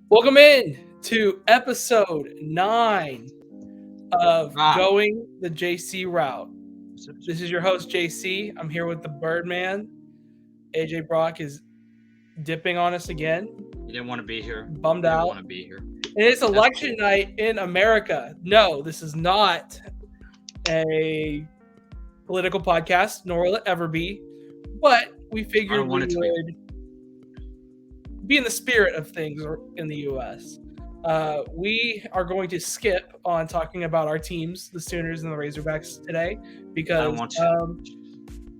Welcome in to episode 9 of Wow. Going the JC Route. This is your host, JC. I'm here with the Birdman. AJ Brock is dipping on us again, You didn't want to be here. bummed You didn't out. want to be here. And it's election night in America. No, this is not a political podcast, nor will it ever be. But we figured we want it to be. would be in the spirit of things in the U.S. We are going to skip on talking about our teams, the Sooners and the Razorbacks, today because,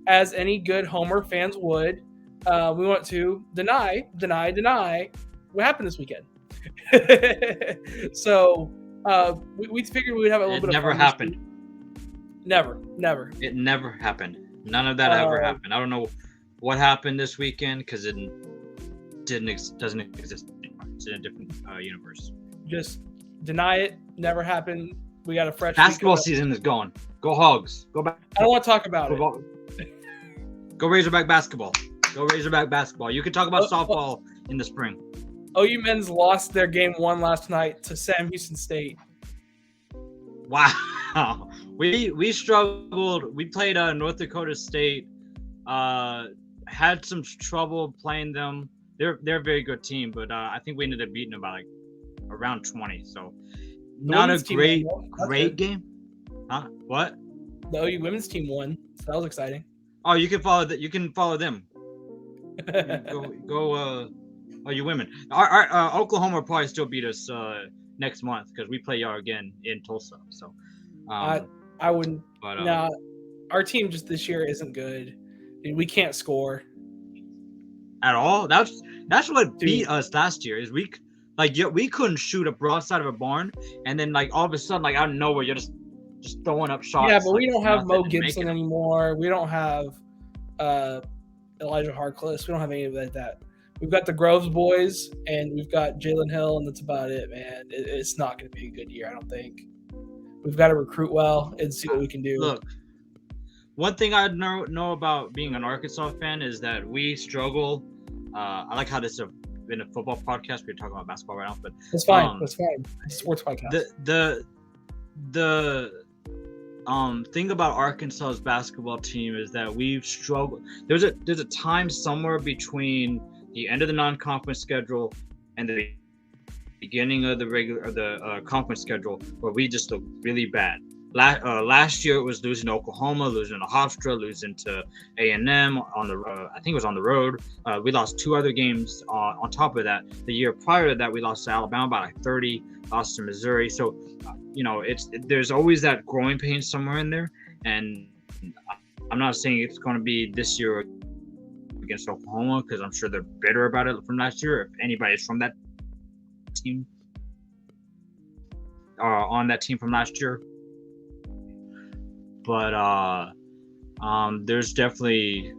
as any good Homer fans would, we want to deny what happened this weekend. So we figured we would have a little bit of fun. Never happened. Never. It never happened. None of that ever happened. I don't know what happened this weekend because it doesn't exist anymore. It's in a different universe. Just deny it. Never happened. We got a fresh basketball season is gone. Go Hogs. Go back. I don't want to talk about it. Go Razorback basketball. Go Razorback basketball. You can talk about softball in the spring. OU men's lost their game 1 last night to Sam Houston State. Wow. We struggled. We played North Dakota State. Had some trouble playing them. They're a very good team, but I think we ended up beating them by like around 20. So not a great game. Huh? What? The OU women's team won, so that was exciting. Oh, you can follow that. You can follow them. Go. OU women. Our Oklahoma will probably still beat us next month because we play y'all again in Tulsa. So I wouldn't. But nah, our team just this year isn't good. We can't score at all. That's what beat us last year. Is we couldn't shoot a broadside of a barn, and then like all of a sudden, like out of nowhere, you're just throwing up shots. Yeah, but we don't have Mo Gibson anymore. We don't have Elijah Harkless. We don't have any of that. We've got the Groves boys, and we've got Jalen Hill, and that's about it, man. It's not going to be a good year, I don't think. We've got to recruit well and see what we can do. Look, one thing I know about being an Arkansas fan is that we struggle. I like how this is in a football podcast. We're talking about basketball right now, but that's fine. That's fine. It's a sports podcast. The thing about Arkansas's basketball team is that we've struggled. There's a time somewhere between the end of the non-conference schedule and the beginning of the conference schedule where we just look really bad. Last year it was losing to Oklahoma, losing to Hofstra, losing to A&M on the I think it was on the road. We lost 2 other games on top of that. The year prior to that, we lost to Alabama by like 30, lost to Missouri. So, there's always that growing pain somewhere in there. And I'm not saying it's going to be this year against Oklahoma because I'm sure they're bitter about it from last year. If anybody's from that team, on that team from last year. But there's definitely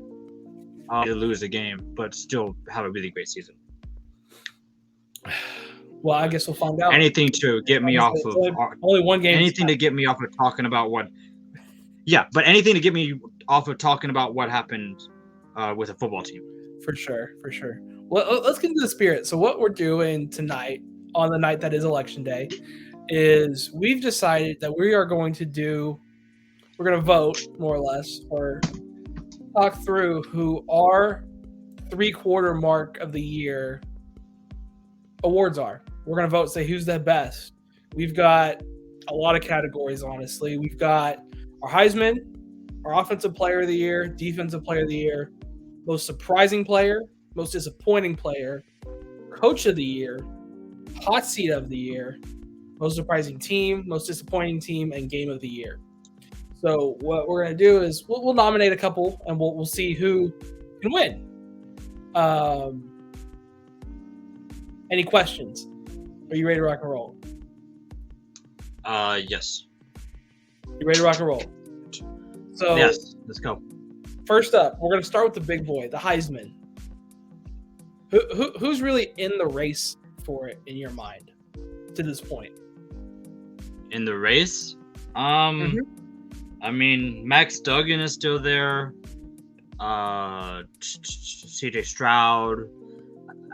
to lose a game, but still have a really great season. Well, I guess we'll find out. Anything to get me off of only one game. Anything to get me off of talking about what? Yeah, but anything to get me off of talking about what happened with a football team. For sure. Well, let's get into the spirit. So what we're doing tonight, on the night that is Election Day, is we've decided that we are going to vote, more or less, or talk through who our 3-quarter mark of the year awards are. We're going to vote, say who's the best. We've got a lot of categories, honestly. We've got our Heisman, our Offensive Player of the Year, Defensive Player of the Year, Most Surprising Player, Most Disappointing Player, Coach of the Year, Hot Seat of the Year, Most Surprising Team, Most Disappointing Team, and Game of the Year. So what we're going to do is we'll nominate a couple, and we'll see who can win. Any questions? Are you ready to rock and roll? Yes. You ready to rock and roll? So yes, let's go. First up, we're going to start with the big boy, the Heisman. Who's really in the race for it in your mind to this point? In the race? I mean, Max Duggan is still there. CJ Stroud.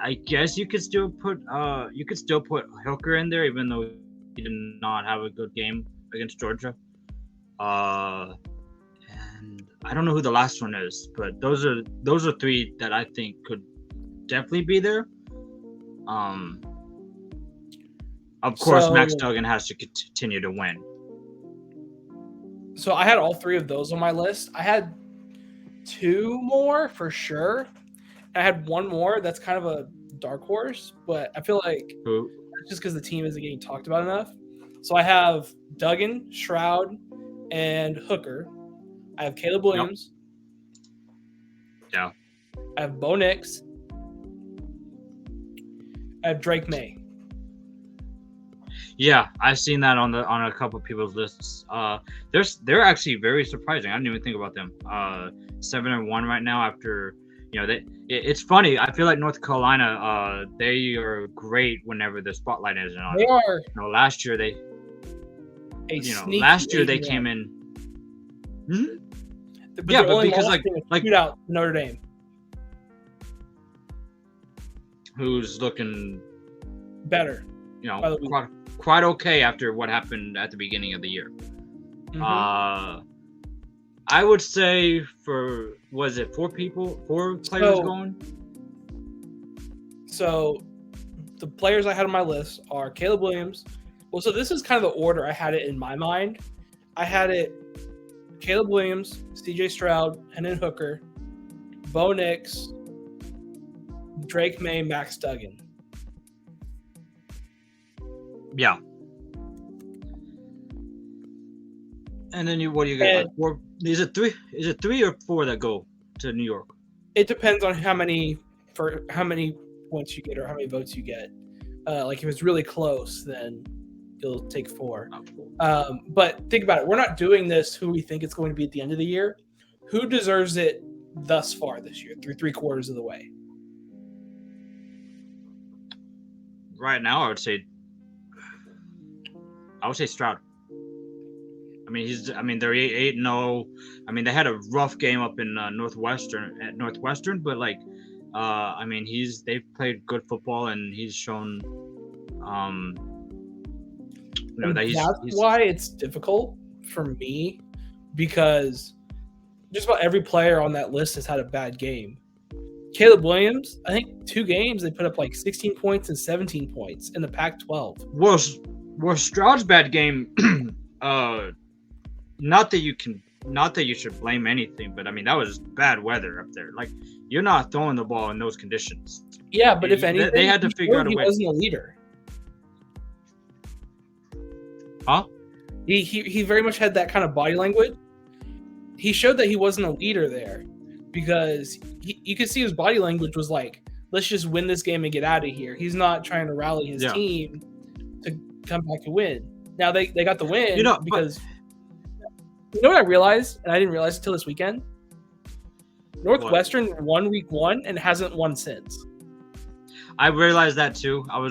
I guess you could still put Hooker in there, even though he did not have a good game against Georgia. And I don't know who the last one is, but those are three that I think could definitely be there. Of course, Max Duggan has to continue to win. So I had all three of those on my list. I had two more for sure. I had one more that's kind of a dark horse, but I feel like that's just because the team isn't getting talked about enough. So I have Duggan, Shroud, and Hooker. I have Caleb Williams. Yeah. I have Bo Nix. I have Drake May. Yeah, I've seen that on a couple of people's lists. They're actually very surprising. I didn't even think about them. 7-1 right now after, it's funny. I feel like North Carolina, they are great whenever the spotlight is on. They are. Last year they came in. Hmm? But yeah, but because like shootout Notre Dame, who's looking better, quite okay after what happened at the beginning of the year. Mm-hmm. I would say four players going? So the players I had on my list are Caleb Williams. Well, so this is kind of the order I had it in my mind. I had it Caleb Williams, CJ Stroud, Hendon Hooker, Bo Nix, Drake May, Max Duggan. Yeah. And then what do you get? Like four? Is it three or four that go to New York? It depends on how many points you get or how many votes you get. Like if it's really close, then you'll take 4. But think about it. We're not doing this who we think it's going to be at the end of the year. Who deserves it thus far this year, through 3/4 of the way? Right now, I would say Stroud. I mean, they're 8-0. I mean, they had a rough game up in Northwestern, but like, they've played good football and he's shown, that's why it's difficult for me, because just about every player on that list has had a bad game. Caleb Williams, I think 2 games they put up like 16 points and 17 points in the Pac-12. Well, Stroud's bad game. Not that you should blame anything, but I mean that was bad weather up there. Like you're not throwing the ball in those conditions. Yeah, but if anything, they had to figure out a way. He wasn't a leader. Huh? He very much had that kind of body language. He showed that he wasn't a leader there, because you could see his body language was like, let's just win this game and get out of here. He's not trying to rally his team to come back and win. Now they got the win because you know what I realized, and I didn't realize it until this weekend. Northwestern won week 1 and hasn't won since. I realized that too. I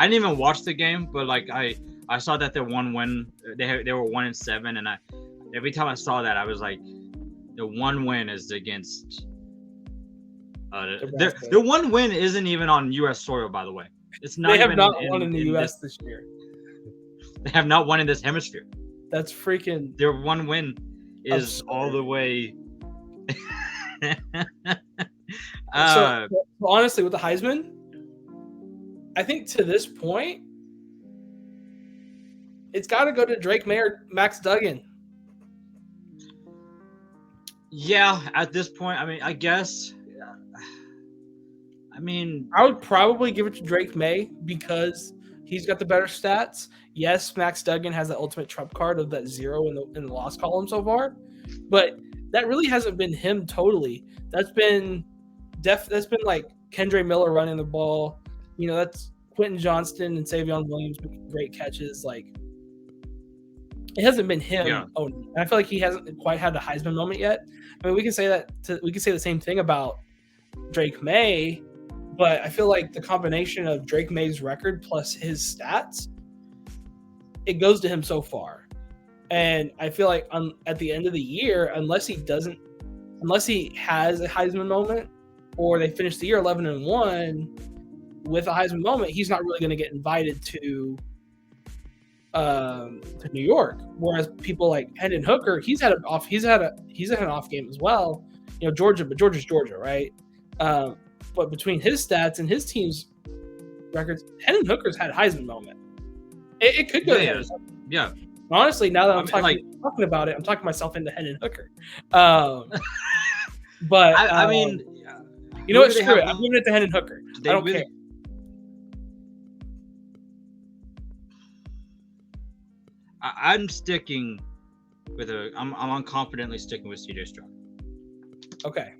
didn't even watch the game, but like I saw that their one win, they were 1-7, and every time I saw that, I was like, the one win is against. Their one win isn't even on U.S. soil, by the way. It's not. They have not won in the U.S. this year. They have not won in this hemisphere. That's freaking. Their one win is all the way. So honestly, with the Heisman, I think to this point, it's got to go to Drake May or Max Duggan. Yeah, at this point, I mean, I guess. I mean, I would probably give it to Drake May because he's got the better stats. Yes, Max Duggan has the ultimate trump card of that 0 in the loss column so far, but that really hasn't been him totally. That's been like Kendre Miller running the ball. That's Quentin Johnston and Savion Williams making great catches. Like, it hasn't been him. Yeah. And I feel like he hasn't quite had the Heisman moment yet. I mean, we can say the same thing about Drake May, but I feel like the combination of Drake May's record plus his stats, it goes to him so far. And I feel like at the end of the year, unless he has a Heisman moment or they finish the year 11-1, with a Heisman moment, he's not really going to get invited to New York. Whereas people like Hendon Hooker, he's had an off game as well. Georgia, but Georgia's Georgia, right? But between his stats and his team's records, Hendon Hooker's had a Heisman moment. It could go there. Yeah. Honestly, now that I'm talking about it, I'm talking myself into Hendon Hooker. But I mean, you know what? Screw it. I'm giving it to Hendon Hooker. I don't care. I'm sticking with I'm unconfidently sticking with CJ Stroud. Okay.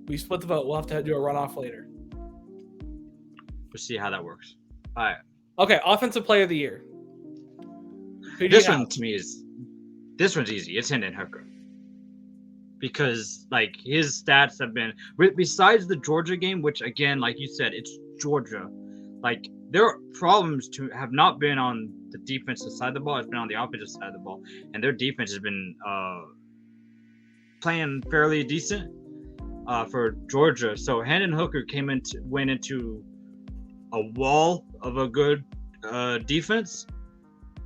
We split the vote. We'll have to do a runoff later. We'll see how that works. All right. Okay. Offensive Player of the Year. This one's easy. It's Hendon Hooker. Because like his stats have been, besides the Georgia game, which again, like you said, it's Georgia. Like their problems have not been on the defensive side of the ball; it's been on the offensive side of the ball, and their defense has been playing fairly decent for Georgia. So Hendon Hooker went into a wall of a good defense.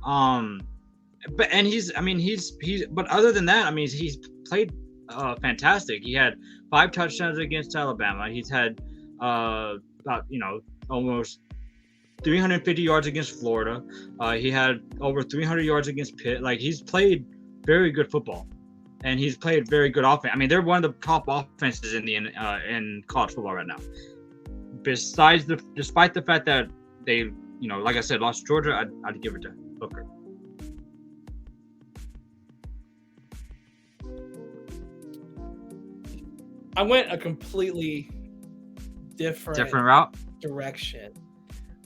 But other than that, I mean, he's played fantastic. He had 5 touchdowns against Alabama. He's had almost 350 yards against Florida. He had over 300 yards against Pitt. Like he's played very good football, and he's played very good offense. I mean, they're one of the top offenses in college football right now. Despite the fact that they, like I said, lost Georgia, I'd give it to Hooker. I went a completely different route direction.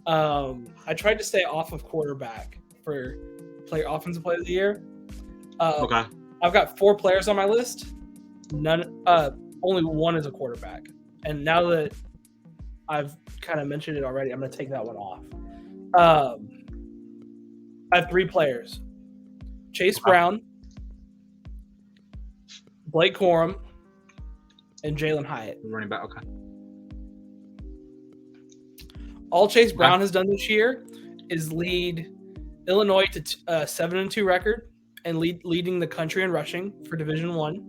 I tried to stay off of quarterback for offensive player of the year. Okay. I've got 4 players on my list. Only one is a quarterback. And now that I've kind of mentioned it already, I'm going to take that one off. I have 3 players: Chase Brown, Blake Corum, and Jalen Hyatt. Running back. Okay. All Chase Brown has done this year is lead Illinois to 7-2 record and leading the country in rushing for Division I.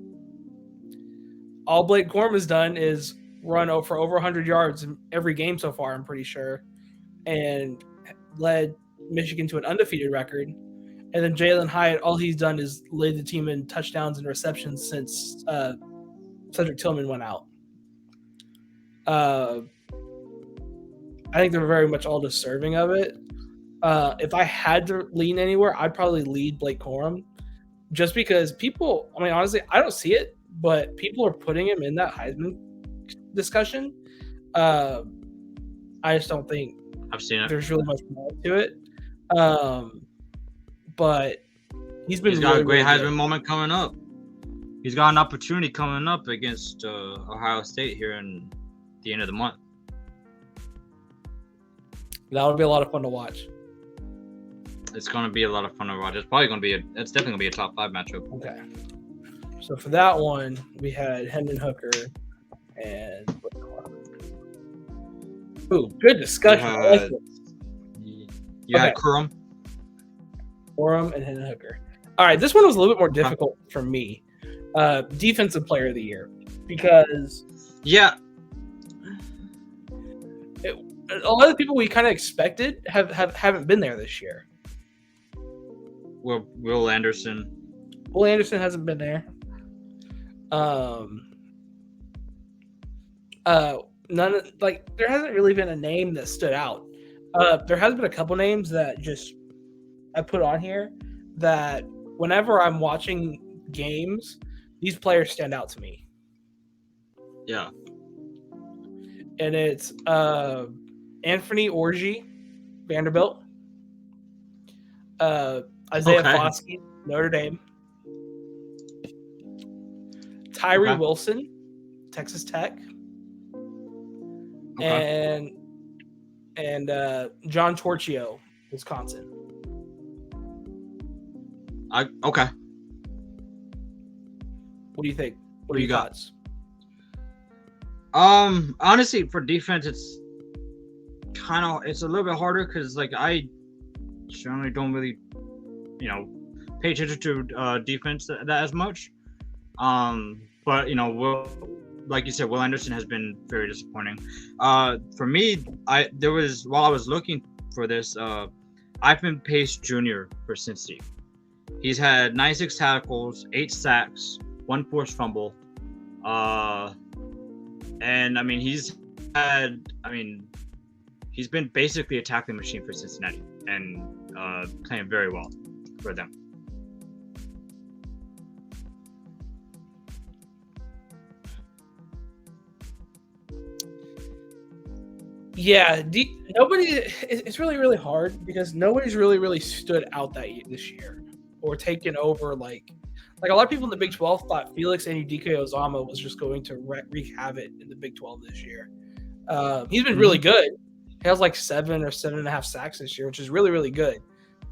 All Blake Corum has done is run for over 100 yards in every game so far, I'm pretty sure, and led Michigan to an undefeated record. And then Jalen Hyatt, all he's done is lead the team in touchdowns and receptions since Cedric Tillman went out. I think they're very much all deserving of it. If I had to lean anywhere, I'd probably lead Blake Corum, just because people, I mean, honestly, I don't see it, but people are putting him in that Heisman discussion. I just don't think I've seen it. There's really much more to it. But he's got really, a great Heisman moment coming up. He's got an opportunity coming up against Ohio State here in the end of the month. That would be a lot of fun to watch. It's going to be a lot of fun to watch. It's definitely going to be a top 5 matchup. Okay. So for that one, we had Hendon Hooker and ooh, good discussion. You had Corum and Hendon Hooker. All right, this one was a little bit more difficult for me. Defensive Player of the Year, because a lot of the people we kind of expected haven't been there this year. Well, Will Anderson. Will Anderson hasn't been there. There hasn't really been a name that stood out. There has been a couple names that just I put on here that whenever I'm watching games, these players stand out to me. Yeah. And it's Anthony Orji, Vanderbilt. Isaiah Foskey, Notre Dame. Tyree Wilson, Texas Tech. And John Torchio, Wisconsin. Okay. What do you think? What are your thoughts? Honestly, for defense, it's a little bit harder because like I generally don't really, pay attention to defense that as much. But like you said, Will Anderson has been very disappointing. For me, while I was looking for this, Ivan Pace Jr. for Cincy. He's had 96 tackles, 8 sacks, 1 forced fumble. And I mean, he's been basically a tackling machine for Cincinnati and playing very well for them. Yeah, nobody. It's really, really hard because nobody's really stood out this year or taken over. Like a lot of people in the Big 12 thought Felix Anudike-Uzomah was just going to wreak havoc in the Big 12 this year. He's been really good. He has like 7 or 7.5 sacks this year, which is really, really good.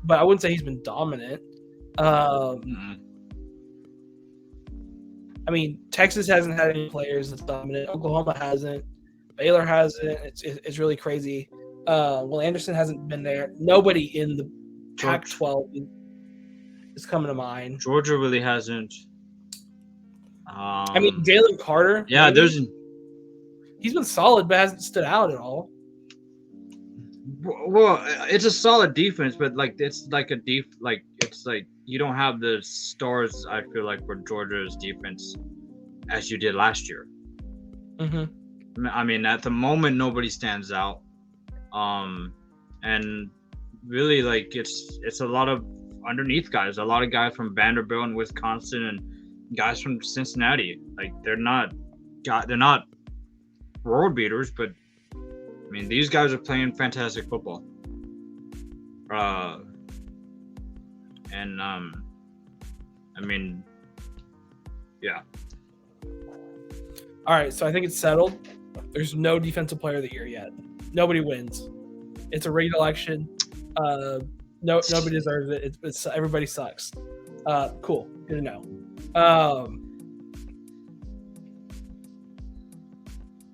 But I wouldn't say he's been dominant. I mean, Texas hasn't had any players that's dominant. Oklahoma hasn't. Baylor hasn't. It's really crazy. Will Anderson hasn't been there. Nobody in the Pac-12 is coming to mind. Georgia really hasn't. I mean, Jalen Carter. Yeah, he's been solid, but hasn't stood out at all. Well, it's a solid defense, but like it's like you don't have the stars. I feel like for Georgia's defense as you did last year. Mm-hmm. I mean, at the moment, nobody stands out, and really, like it's a lot of underneath guys, a lot of guys from Vanderbilt and Wisconsin, and guys from Cincinnati. Like they're not world beaters, but I mean, these guys are playing fantastic football. I mean, yeah. All right, so I think it's settled. There's no defensive player of the year yet. Nobody wins. It's a rigged election. Nobody deserves it. It's everybody sucks. Cool. Good to know.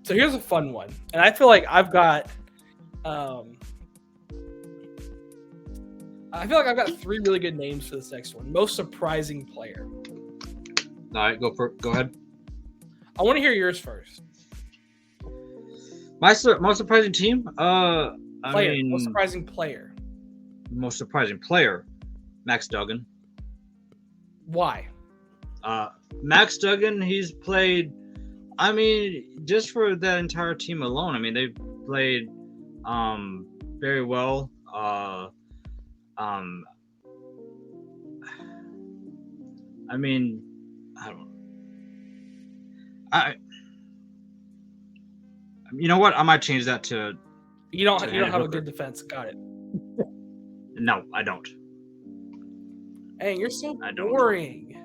So here's a fun one, and I feel like I've got 3 really good names for this next one. Most surprising player. All right, go ahead. I want to hear yours first. My most surprising team? Most surprising player. Most surprising player, Max Duggan. Why? Max Duggan, he's played. I mean, just for that entire team alone, I mean, they've played very well. I mean, I don't know. You know what? I might change that to. You don't have a good defense. Got it. No, I don't. Hey, you're so boring.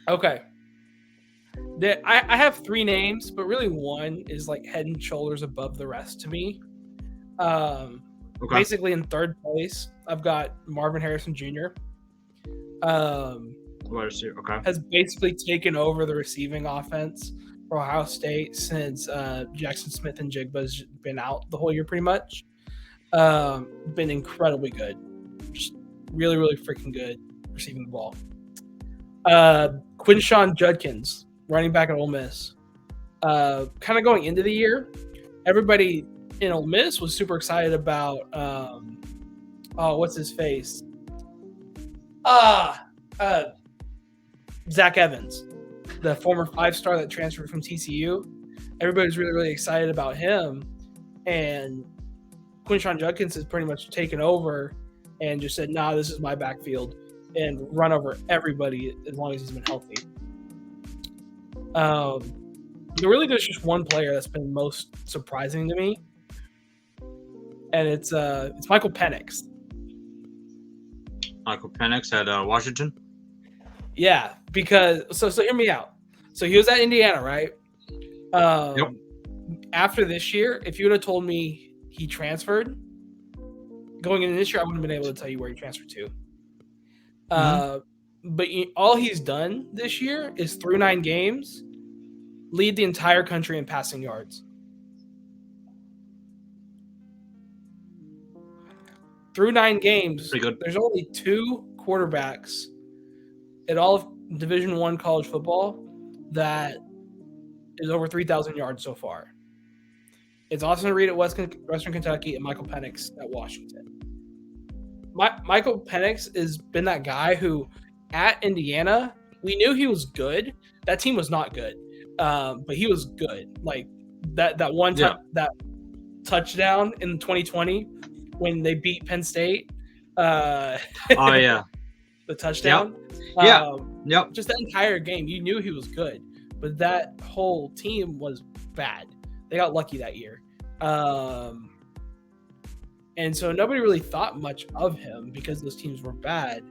Okay. I have 3 names, but really one is like head and shoulders above the rest to me. Okay. Basically, in third place, I've got Marvin Harrison Jr. Okay. Has basically taken over the receiving offense for Ohio State since Jackson Smith and Jigba's been out the whole year pretty much. Been incredibly good. Just really, really freaking good receiving the ball. Quinshon Judkins, running back at Ole Miss. Kind of going into the year, everybody in Ole Miss was super excited about what's his face? Zach Evans, the former 5-star that transferred from TCU. Everybody's really, really excited about him. And Quinshon Judkins has pretty much taken over and just said, nah, this is my backfield, and run over everybody as long as he's been healthy. There's just one player that's been most surprising to me, and it's Michael Penix. Michael Penix at Washington? Yeah, because so hear me out. So he was at Indiana, right? Yep. After this year, if you would have told me he transferred going into this year, I wouldn't have been able to tell you where he transferred to. But all he's done this year is through 9 games, lead the entire country in passing yards. through 9 games, Pretty good. there's only 2 quarterbacks in all of Division I college football that is over 3,000 yards so far. It's Austin Reed at Western Kentucky and Michael Penix at Washington. Michael Penix has been that guy who, at Indiana, we knew he was good. That team was not good, but he was good. Like that one time, that touchdown in 2020 when they beat Penn State. Oh yeah, the touchdown. Yep. Just the entire game, you knew he was good, but that whole team was bad. They got lucky that year. And so nobody really thought much of him because those teams were bad.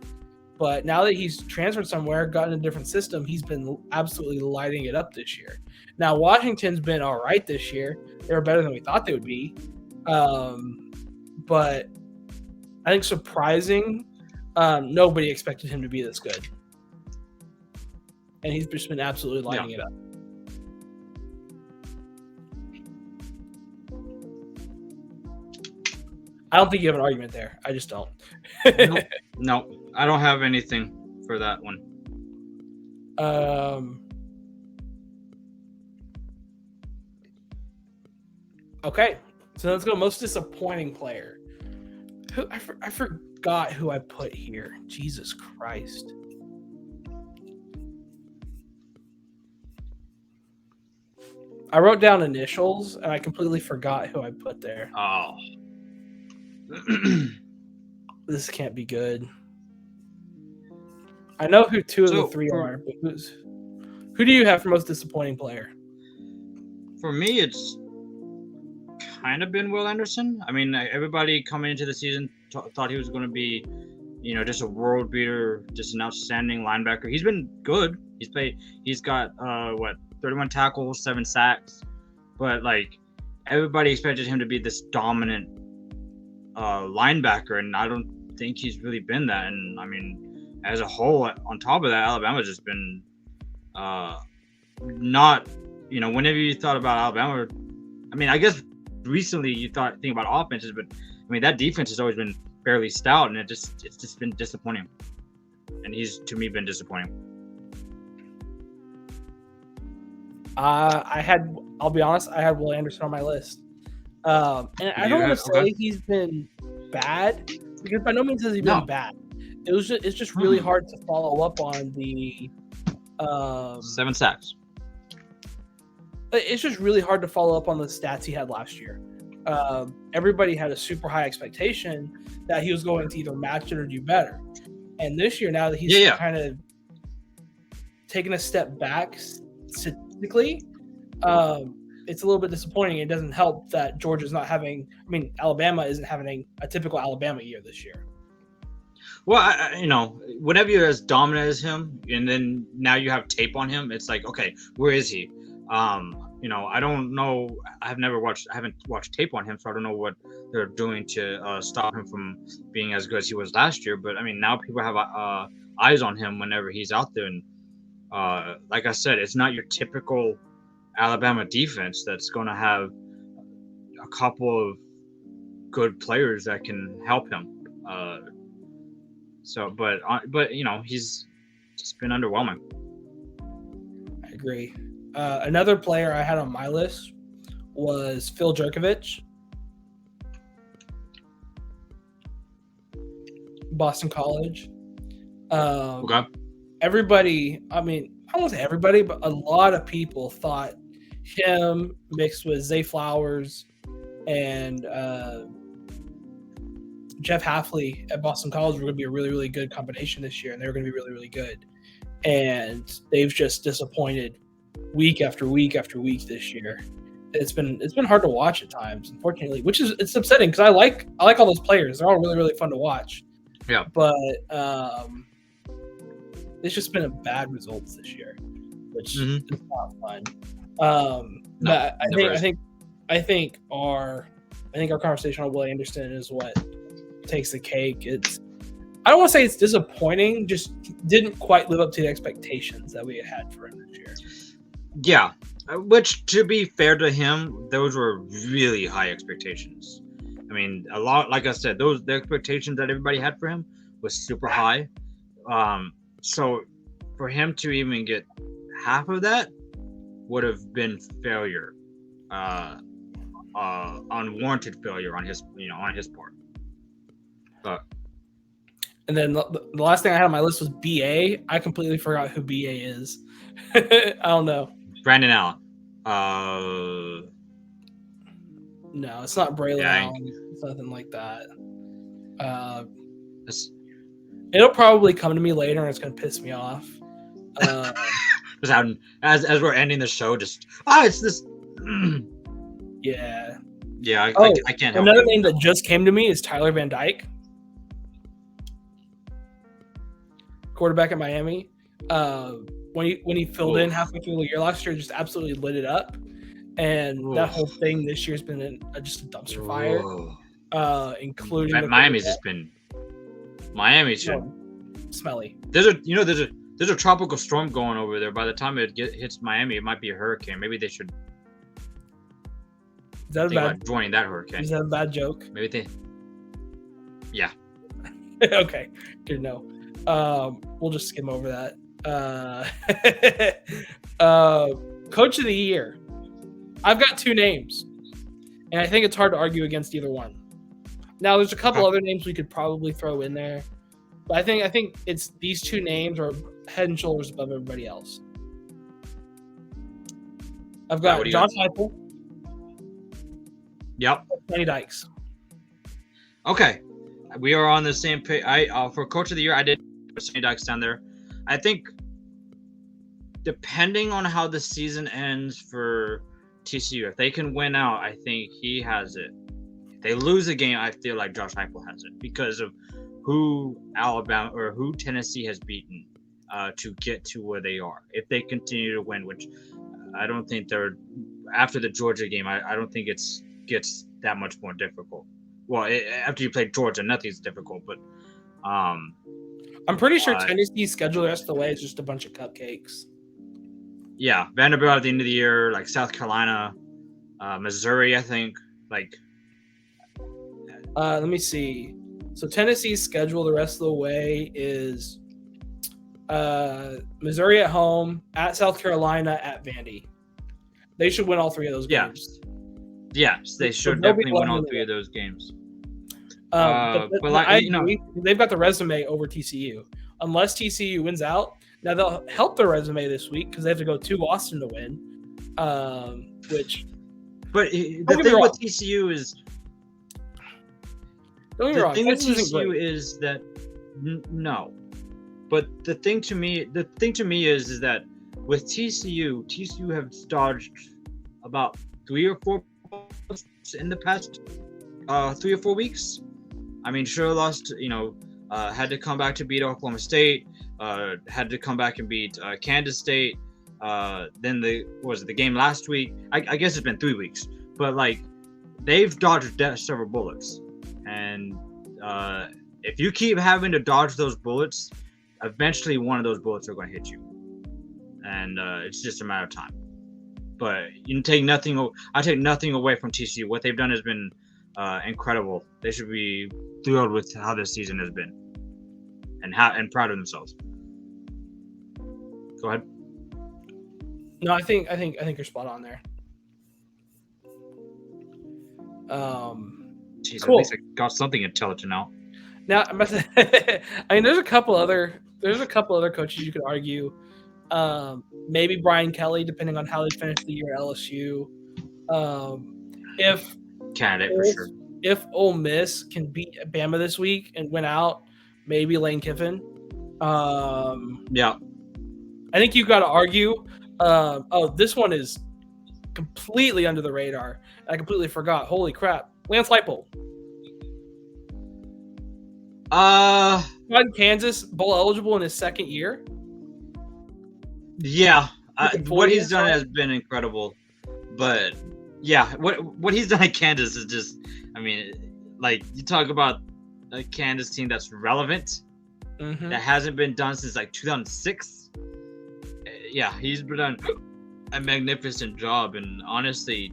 But now that he's transferred somewhere, gotten a different system, he's been absolutely lighting it up this year. Now, Washington's been all right this year. They were better than we thought they would be. But I think surprising, nobody expected him to be this good. And he's just been absolutely lighting it up. I don't think you have an argument there. I just don't. No, I don't have anything for that one. Okay, so let's go most disappointing player. I forgot who I put here. Jesus Christ. I wrote down initials and I completely forgot who I put there. Oh. This can't be good. I know who 2 of the 3 are, but who do you have for most disappointing player? For me, it's kind of been Will Anderson. I mean, everybody coming into the season thought he was going to be, just a world beater, just an outstanding linebacker. He's been good. He's got 31 tackles, 7 sacks, but like everybody expected him to be this dominant linebacker, and I don't think he's really been that. And I mean, as a whole, on top of that, Alabama's just been not, whenever you thought about Alabama, I mean, I guess recently you think about offenses, but I mean, that defense has always been fairly stout, and it's just been disappointing. And he's, to me, been disappointing. I'll be honest, I had Will Anderson on my list. And I don't want to say he's been bad, because by no means has he been bad. It's just really hard to follow up on the 7 sacks. It's just really hard to follow up on the stats he had last year. Everybody had a super high expectation that he was going to either match it or do better. And this year, now that he's kind of taken a step back statistically, it's a little bit disappointing. It doesn't help that Georgia's not having – I mean, Alabama isn't having a typical Alabama year this year. Well, whenever you're as dominant as him, and then now you have tape on him, it's like, okay, where is he? I don't know. I haven't watched tape on him, so I don't know what they're doing to stop him from being as good as he was last year. But I mean, now people have eyes on him whenever he's out there, and like I said, it's not your typical Alabama defense that's going to have a couple of good players that can help him. But he's just been underwhelming. I agree. Another player I had on my list was Phil Jurkovich, Boston College. Okay. Everybody, I mean, I won't say everybody, but a lot of people thought him mixed with Zay Flowers and Jeff Hafley at Boston College were going to be a really, really good combination this year, and they were going to be really, really good. And they've just disappointed week after week after week this year. It's been hard to watch at times, unfortunately, it's upsetting because I like all those players. They're all really, really fun to watch. Yeah. But it's just been a bad results this year, which is not fun. But I think our conversation on Will Anderson is what takes the cake. I don't want to say it's disappointing, just didn't quite live up to the expectations that we had for him this year. Yeah, which, to be fair to him, those were really high expectations. I mean, a lot. Like I said, the expectations that everybody had for him was super high. So for him to even get half of that would have been failure, unwarranted failure on his part. But And then the last thing I had on my list was BA. I completely forgot who BA is. I don't know. Brandon Allen. No, it's not Braylon Yeah, Allen. It's nothing like that. It's It'll probably come to me later, and it's gonna piss me off. just how, as we're ending the show, it's this. Yeah. Yeah, I can't help Another it. name that just came to me is Tyler Van Dyke, quarterback at Miami. When he filled in halfway through the year last year, just absolutely lit it up. And that whole thing this year's been just a dumpster fire, including Miami's been smelly. There's a tropical storm going over there. By the time it hits Miami, it might be a hurricane. Maybe they should Is that a think bad? about joining that hurricane. Is that a bad joke? Maybe they. Yeah. Okay, good to know. We'll just skim over that. Coach of the year. I've got two names, and I think it's hard to argue against either one. Now, there's a couple other names we could probably throw in there, but I think it's these two names are head and shoulders above everybody else. I've got Josh Heupel. Yep. Kenny Dykes. Okay, we are on the same page. For coach of the year, I did put Kenny Dykes down there. I think, depending on how the season ends for TCU, if they can win out, I think he has it. If they lose a game, I feel like Josh Heupel has it because of who Alabama or who Tennessee has beaten to get to where they are. If they continue to win, which I don't think they're after the Georgia game, I don't think it gets that much more difficult. Well, after you play Georgia, nothing's difficult, but I'm pretty sure Tennessee's schedule the rest of the way is just a bunch of cupcakes. Yeah, Vanderbilt at the end of the year, like South Carolina, Missouri, I think. Let me see. So Tennessee's schedule the rest of the way is Missouri at home, at South Carolina, at Vandy. They should win all three of those games. Yes, they should definitely win all three of those games. But they've got the resume over TCU. Unless TCU wins out, now they'll help their resume this week because they have to go to Austin to win. But the thing with TCU is, don't get me wrong. The thing with TCU is that no, but the thing to me is that with TCU have dodged about 3 or 4 in the past 3 or 4 weeks. I mean, sure lost, had to come back to beat Oklahoma State, had to come back and beat Kansas State. Then the game last week. I guess it's been 3 weeks, but they've dodged several bullets, and if you keep having to dodge those bullets, eventually one of those bullets are going to hit you, and it's just a matter of time. But you take nothing. I take nothing away from TCU. What they've done has been incredible. They should be thrilled with how this season has been, and proud of themselves. Go ahead. No, I think you're spot on there. Jeez, cool. At least I got something intelligent out. Now, I mean, there's a couple other coaches you could argue. Maybe Brian Kelly, depending on how they finish the year at LSU. Candidate for sure. If Ole Miss can beat Bama this week and win out, maybe Lane Kiffin. Yeah. I think you've got to argue. This one is completely under the radar. I completely forgot. Holy crap. Lance Leipold. Kansas bowl eligible in his second year. Yeah. What he's done has been incredible. But yeah, what he's done at Kansas is just, I mean, you talk about a Kansas team that's relevant, that hasn't been done since 2006. Yeah, he's done a magnificent job, and honestly,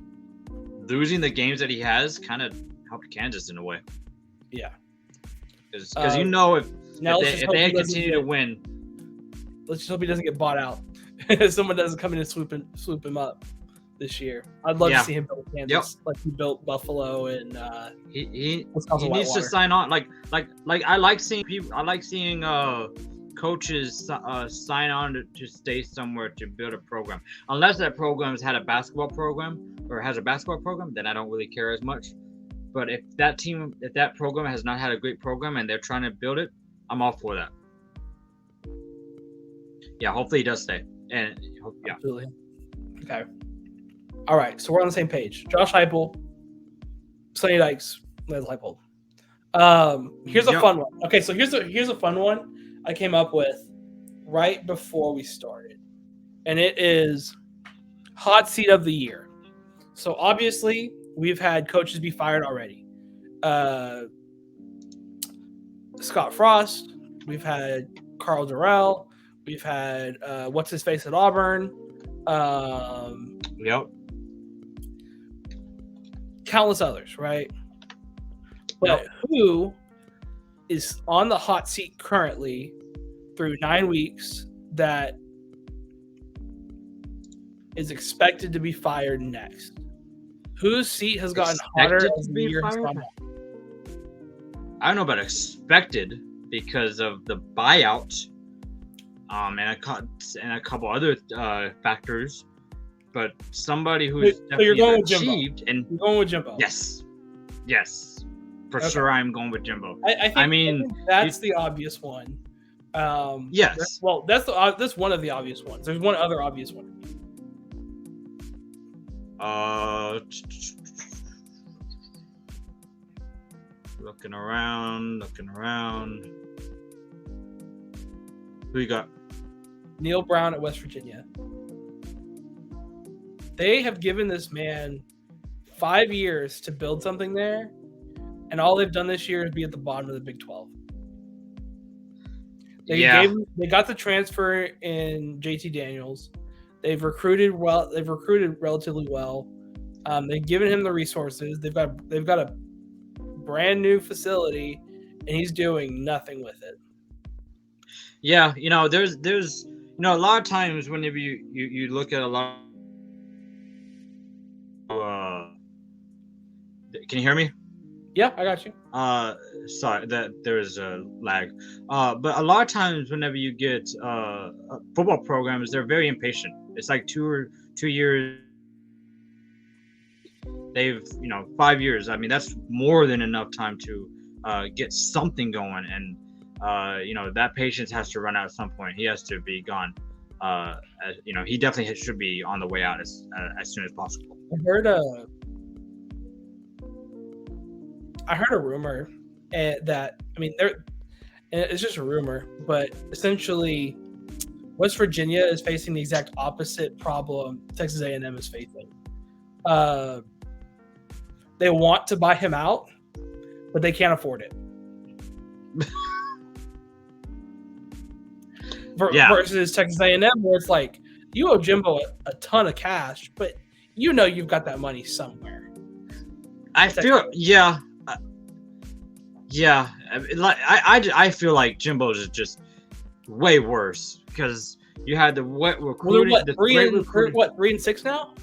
losing the games that he has kind of helped Kansas in a way. Yeah. Because you know if Now let's just if hope they he had doesn't continued to get- win, Let's just hope he doesn't get bought out. Someone doesn't come in and swoop him up this year. I'd love Yeah. to see him build Kansas like he built Buffalo and he Wisconsin needs to Whitewater. sign on. Like I like seeing people. I like seeing coaches sign on to stay somewhere to build a program. Unless that program has had a basketball program or has a basketball program, then I don't really care as much. But if that program has not had a great program and they're trying to build it, I'm all for that. Yeah, hopefully he does stay. And yeah, Absolutely. Okay. All right, so we're on the same page. Josh Heupel, Sonny Dykes, Les Heupel. Here's a Yep. fun one. Okay, so here's a fun one I came up with right before we started, and it is hot seat of the year. So obviously we've had coaches be fired already. Scott Frost. We've had Carl Durrell. We've had what's his face at Auburn. yep. Countless others, right? But Yep. who is on the hot seat currently through 9 weeks that is expected to be fired next? Whose seat has gotten hotter Expected as to the be year has fired? gone on? I don't know about expected because of the buyout, and a couple other factors, but somebody who's So you're going with Jimbo. achieved and You're going with Jimbo. yes, for Okay. sure I'm going with Jimbo. I think that's the obvious one. Yes. Well, that's one of the obvious ones. There's one other obvious one. Looking around. Who you got? Neil Brown at West Virginia. They have given this man 5 years to build something there, and all they've done this year is be at the bottom of the Big 12. They got the transfer in JT Daniels. They've recruited well. They've recruited relatively well. They've given him the resources. They've got a brand new facility, and he's doing nothing with it. Yeah, there's a lot of times whenever you look at a lot. Can you hear me? Yeah, I got you. Sorry that there is a lag. But a lot of times whenever you get football programs, they're very impatient. It's like 2 years. They've 5 years. I mean, that's more than enough time to get something going, and that patience has to run out at some point. He has to be gone. He definitely should be on the way out as soon as possible. I heard a rumor that it's just a rumor, but essentially West Virginia is facing the exact opposite problem Texas A&M is facing. They want to buy him out, but they can't afford it. Versus Texas A&M, where it's like you owe Jimbo a ton of cash, but you've got that money somewhere. I feel I feel like Jimbo's is just way worse because you had the wet recruiting. Well, what 3-6 now?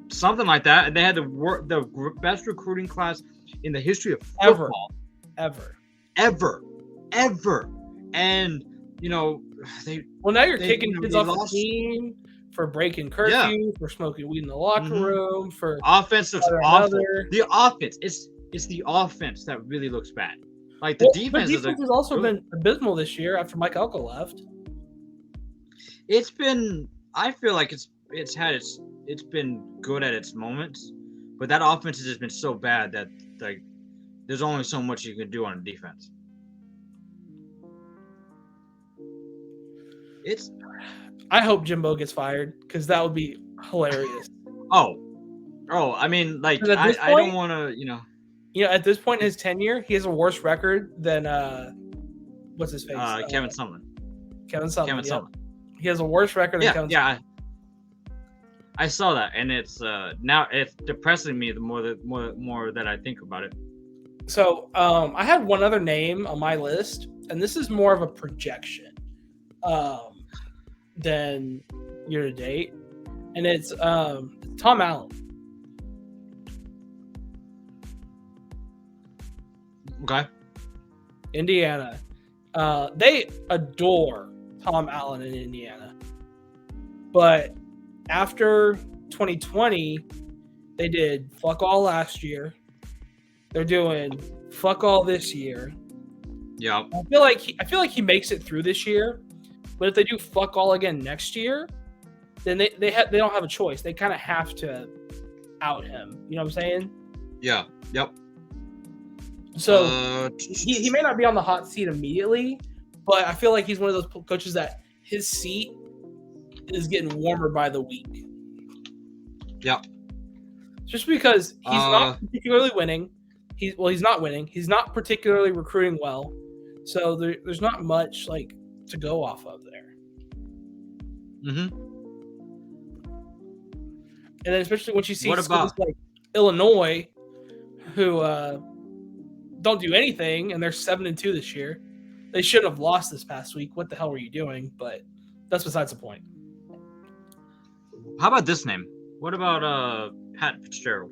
Something like that, and they had the best recruiting class in the history of football ever, and they. Well, now you're kicking kids off the team for breaking curfew, for smoking weed in the locker room, for offense is awful. The offense, it's the offense that really looks bad. Like the defense has also been abysmal this year after Mike Elko left. It's been. I feel like it's been good at its moments, but that offense has just been so bad that there's only so much you can do on defense. I hope Jimbo gets fired because that would be hilarious. Oh, I mean, I don't want to, at this point in his tenure, he has a worse record than what's his face? Kevin Sumlin. Kevin Sumlin. He has a worse record than Kevin Sumlin. I saw that, and it's now it's depressing me the more that I think about it. So I had one other name on my list, and this is more of a projection than year to date, and it's Tom Allen. Okay. Indiana. They adore Tom Allen in Indiana. But after 2020, they did fuck all last year. They're doing fuck all this year. Yeah. I feel like he makes it through this year. But if they do fuck all again next year, then they don't have a choice. They kind of have to out him. You know what I'm saying? Yeah. Yep. So he may not be on the hot seat immediately, but I feel like he's one of those coaches that his seat is getting warmer by the week. Yeah. Just because he's not particularly winning. He's not winning. He's not particularly recruiting well. So there's not much like to go off of there. Mm-hmm. And then especially when you see What schools about like Illinois, who don't do anything, and they're 7-2 this year. They shouldn't have lost this past week. What the hell were you doing? But that's besides the point. how about this name? What about Pat Fitzgerald?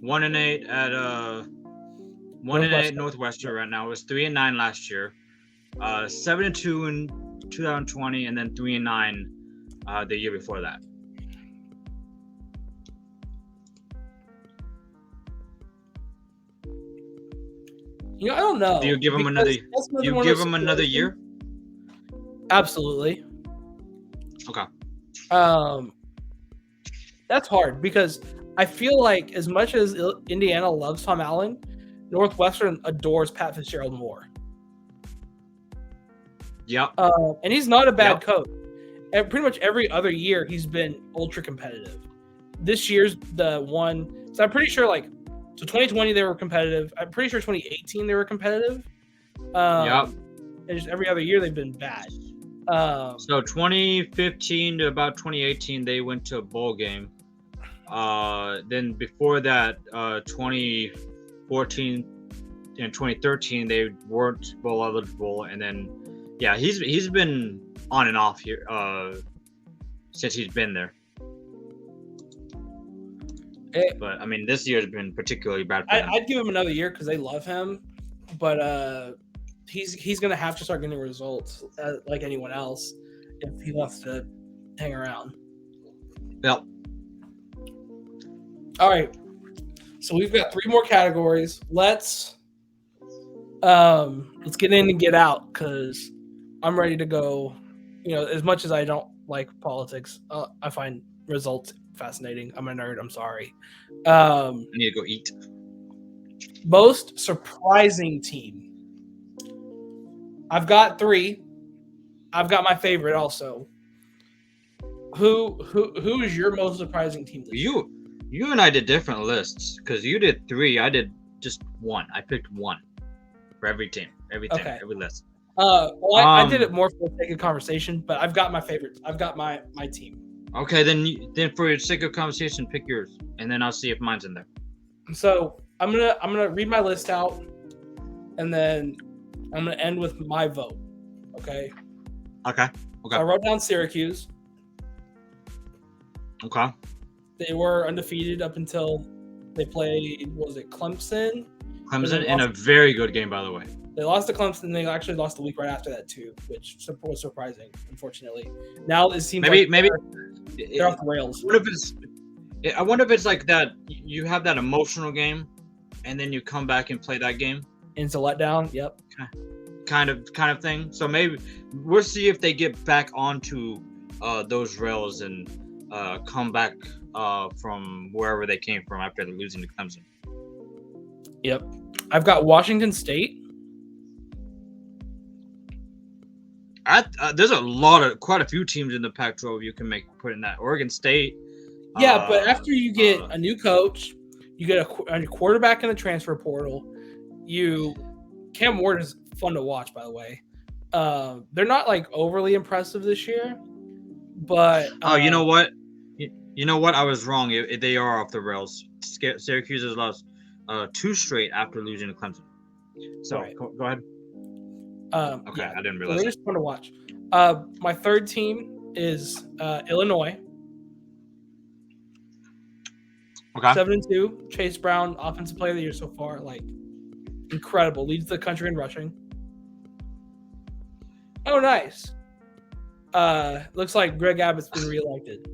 1-8 at 1-8 Northwestern right now. It was 3-9 last year. 7-2 in 2020, and then 3-9 the year before that. You know, I don't know. Do you give him another? You give him another year? Absolutely. Okay. That's hard because I feel like as much as Indiana loves Tom Allen, Northwestern adores Pat Fitzgerald more. Yep. And he's not a bad coach. And pretty much every other year he's been ultra competitive. This year's the one. So I'm pretty sure so 2020 they were competitive. I'm pretty sure 2018 they were competitive. Yep. And just every other year they've been bad. So 2015 to about 2018 they went to a bowl game. Then before that, 2014 and 2013 they weren't bowl eligible, and then he's been on and off here since he's been there. But I mean, this year's been particularly bad for him. I'd give him another year because they love him, but he's gonna have to start getting results like anyone else if he wants to hang around. Yep. All right, so we've got 3 more categories. Let's get in and get out because I'm ready to go. You know, as much as I don't like politics, I find results fascinating. I'm a nerd. I'm sorry. I need to go eat. Most surprising team. I've got 3. I've got my favorite also. Who is your most surprising team? You and I did different lists because you did 3. I did just 1. I picked 1 for every team, every list. I did it more for the sake of conversation, but I've got my favorites. I've got my team. Okay, then for the sake of conversation, pick yours, and then I'll see if mine's in there. So I'm gonna read my list out, and then I'm gonna end with my vote. Okay. Okay. I wrote down Syracuse. Okay. They were undefeated up until they played. What was it, Clemson? Clemson in a very good game, by the way. They lost to Clemson. They actually lost the week right after that too, which was surprising. Unfortunately, now it seems maybe they're off the rails. I wonder if it's like that. You have that emotional game, and then you come back and play that game. And it's a letdown. Yep. Kind of thing. So maybe we'll see if they get back onto those rails and come back from wherever they came from after losing to Clemson. Yep. I've got Washington State. There's quite a few teams in the Pac-12 you can put in that. Oregon State. Yeah, but after you get a new coach, you get a quarterback in the transfer portal. Cam Ward is fun to watch, by the way. They're not like overly impressive this year, But Oh, you know what? You know what? I was wrong. They are off the rails. Syracuse has lost 2 straight after losing to Clemson. So Right. go ahead. Okay, yeah, I didn't so realize. they're just fun to watch. My third team is Illinois. Okay. 7-2. Chase Brown, offensive player of the year so far, like incredible. Leads the country in rushing. Oh, nice. Looks like Greg Abbott's been reelected.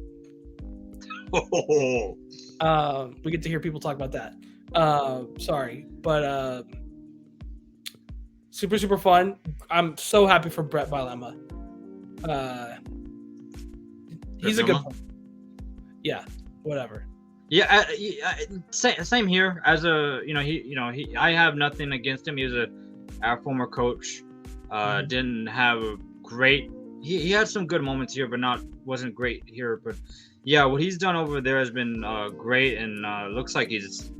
We get to hear people talk about that. Sorry, but super fun. I'm so happy for Brett Bielema. He's a good player. Yeah, whatever. Yeah, same here. As a I have nothing against him. He was our former coach. Didn't have a great. He had some good moments here, but wasn't great here. But yeah, what he's done over there has been great, and looks like he's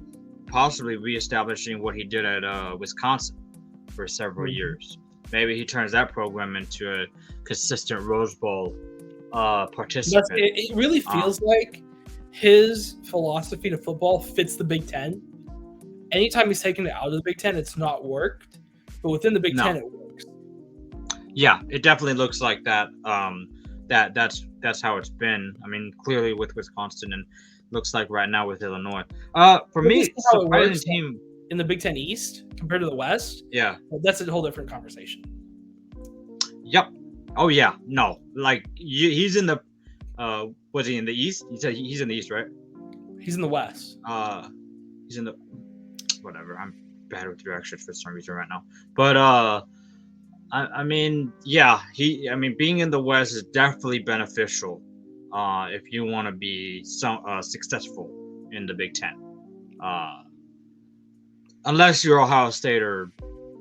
possibly reestablishing what he did at Wisconsin for several years. Maybe he turns that program into a consistent Rose Bowl participant. It really feels like his philosophy to football fits the Big Ten. Anytime he's taken it out of the Big Ten, it's not worked. But within the Big Ten, it works. Yeah, it definitely looks like that. That's how it's been. I mean, clearly with Wisconsin, and looks like right now with Illinois. For me, surprising team in the Big Ten East compared to the West. Yeah, well, that's a whole different conversation. Yep. Oh yeah. No, like he's in the. Was he in the East? You said he's in the East, right? He's in the West. He's in the. Whatever. I'm bad with directions for some reason right now. But I mean, yeah. Being in the West is definitely beneficial. If you want to be successful in the Big Ten. Unless you're Ohio State or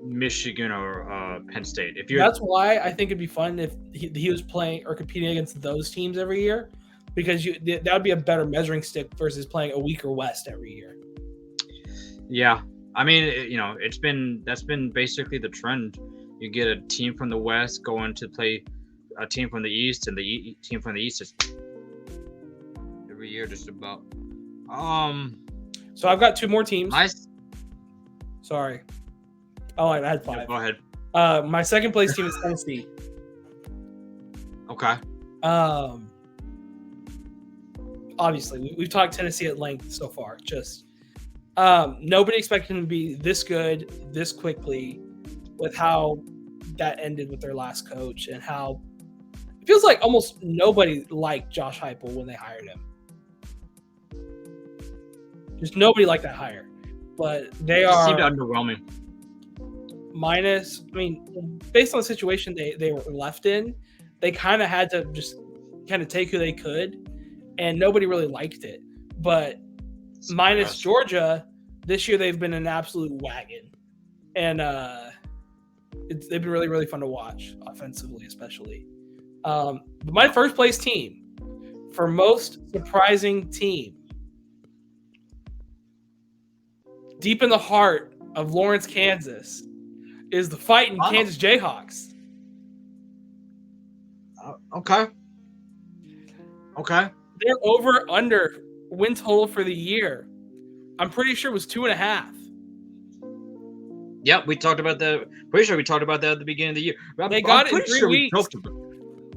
Michigan or Penn State. That's why I think it'd be fun if he was playing or competing against those teams every year, because that would be a better measuring stick versus playing a weaker West every year. Yeah, I mean, that's been basically the trend. You get a team from the West going to play a team from the East, and the team from the East is every year just about. So I've got 2 more teams. Sorry. Oh, I had 5. Yeah, go ahead. My second place team is Tennessee. Okay. Obviously, we've talked Tennessee at length so far. Just nobody expected them to be this good this quickly, with how that ended with their last coach, and how it feels like almost nobody liked Josh Heupel when they hired him. Just nobody liked that hire, but they are seemed underwhelming. Based on the situation they were left in, they kind of had to just kind of take who they could, and nobody really liked it. But minus Georgia, this year they've been an absolute wagon, and they've been really, really fun to watch offensively, especially. But my first place team for most surprising team, deep in the heart of Lawrence, Kansas, is the fighting Kansas Jayhawks. Okay. Their over/under win total for the year, I'm pretty sure, was 2.5. Yep, we talked about that. Pretty sure we talked about that at the beginning of the year. They got it in 3 weeks.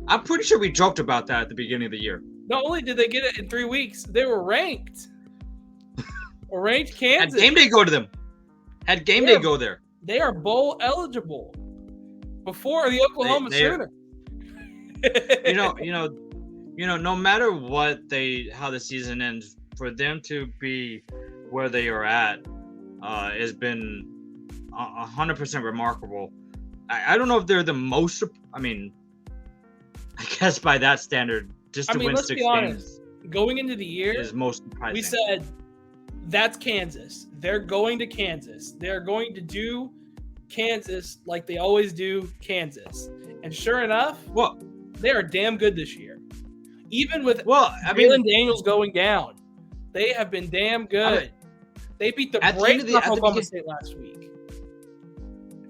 I'm pretty sure we joked about that at the beginning of the year. Not only did they get it in 3 weeks, they were ranked. Ranked Kansas. Had game day go to them. Had game day go there. They are bowl eligible before the Oklahoma Sooner. No matter how the season ends, for them to be where they are at has been 100% remarkable. I don't know if they're the most. I guess by that standard, just to win 6 games. Honest. Going into the year, is most surprising. We said that's Kansas. They're going to Kansas. They're going to do Kansas like they always do Kansas. And sure enough, they are damn good this year. Even with Jalen Daniels going down, they have been damn good. They beat the brakes off Oklahoma State last week.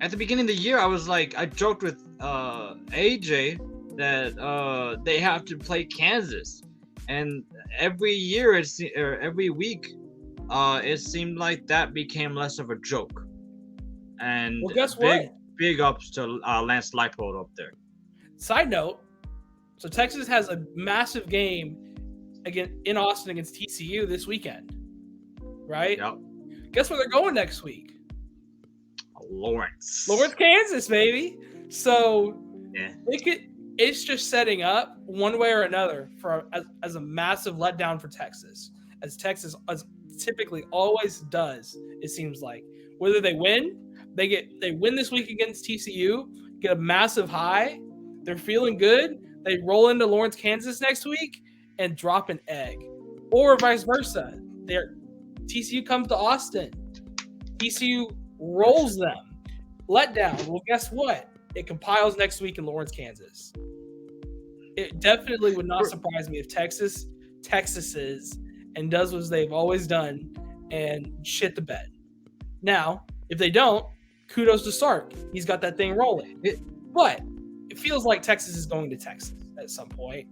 At the beginning of the year, I joked with AJ they have to play Kansas, and every year or every week, it seemed like that became less of a joke. And Well, guess what? big ups to Lance Leipold up there. Side note: so Texas has a massive game again in Austin against TCU this weekend, right? Yep. Guess where they're going next week? Lawrence, Kansas, baby. So yeah. it's just setting up one way or another for as a massive letdown for Texas, as Texas typically always does. It seems like whether they win, they win this week against TCU, get a massive high, they're feeling good, they roll into Lawrence, Kansas next week and drop an egg, or vice versa. TCU comes to Austin, TCU rolls them, letdown. Well, guess what? It compiles next week in Lawrence, Kansas. It definitely would not surprise me if Texas and does what they've always done and shit the bed. Now, if they don't, kudos to Sark. He's got that thing rolling. But it feels like Texas is going to Texas at some point.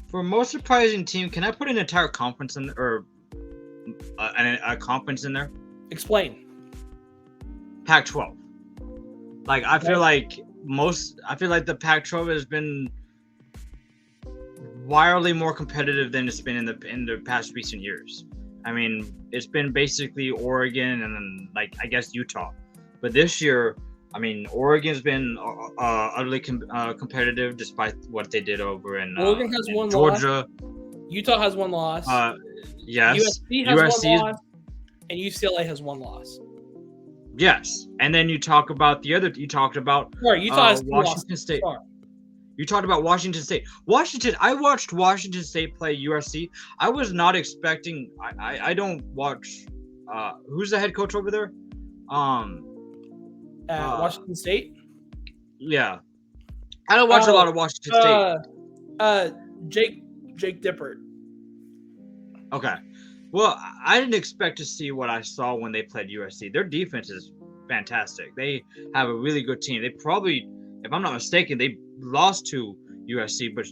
For most surprising team, can I put an entire conference in, or a conference in there? Explain. Pac-12. Like I feel like the Pac-12 has been wildly more competitive than it's been in the past recent years. I mean, it's been basically Oregon and then like I guess Utah, but this year, I mean, Oregon's been utterly competitive despite what they did over in Oregon has one Georgia. Loss. Utah has one loss. Yes. USC has one loss, and UCLA has one loss. Yes, and then you talk about you talked about Utah has Washington State. Sorry. You talked about Washington State. I watched Washington State play USC. I was not expecting. I don't watch. Who's the head coach over there? Washington State. Yeah, I don't watch a lot of Washington State. Jake Dippert. Okay. Well, I didn't expect to see what I saw when they played USC. Their defense is fantastic. They have a really good team. They probably, if I'm not mistaken, they lost to USC, but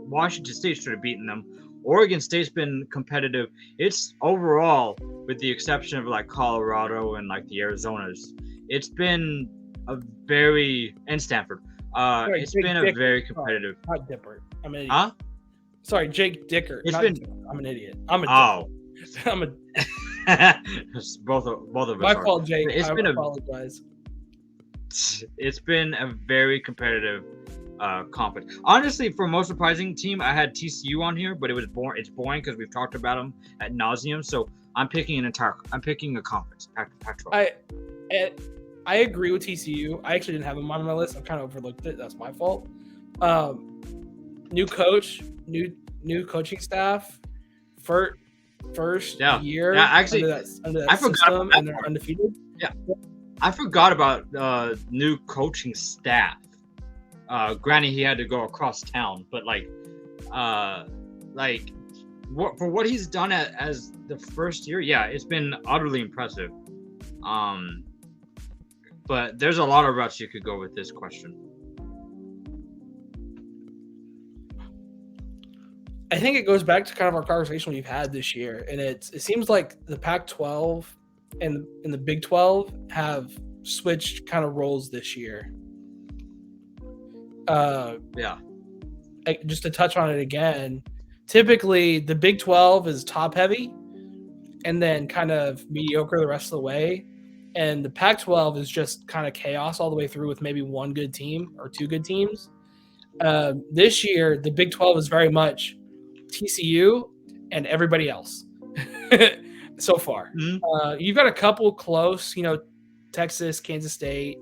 Washington State should have beaten them. Oregon State's been competitive. It's overall, with the exception of like Colorado and like the Arizonas, it's been and Stanford. It's been a very competitive. Not Dippert. I'm an idiot. Huh? Sorry, Jake Dicker. I'm an idiot. I'm a both of us. My fault, Jake. I apologize. It's been a very competitive conference. Honestly, for most surprising team, I had TCU on here, but it's boring because we've talked about them ad nauseum. So I'm picking a conference, Pac-12. I agree with TCU. I actually didn't have them on my list. I kind of overlooked it. That's my fault. New coach, new coaching staff, first year. Yeah, actually, under that I forgot, and they're undefeated. Yeah, I forgot about new coaching staff. Granted, he had to go across town, but for what he's done as the first year, yeah, it's been utterly impressive. But there's a lot of routes you could go with this question. I think it goes back to kind of our conversation we've had this year, and it seems like the Pac-12 and the Big 12 have switched kind of roles this year. Yeah. Just to touch on it again, typically the Big 12 is top heavy, and then kind of mediocre the rest of the way, and the Pac-12 is just kind of chaos all the way through with maybe one good team or two good teams. This year, the Big 12 is very much TCU and everybody else so far. Mm-hmm. You've got a couple close, Texas, Kansas State,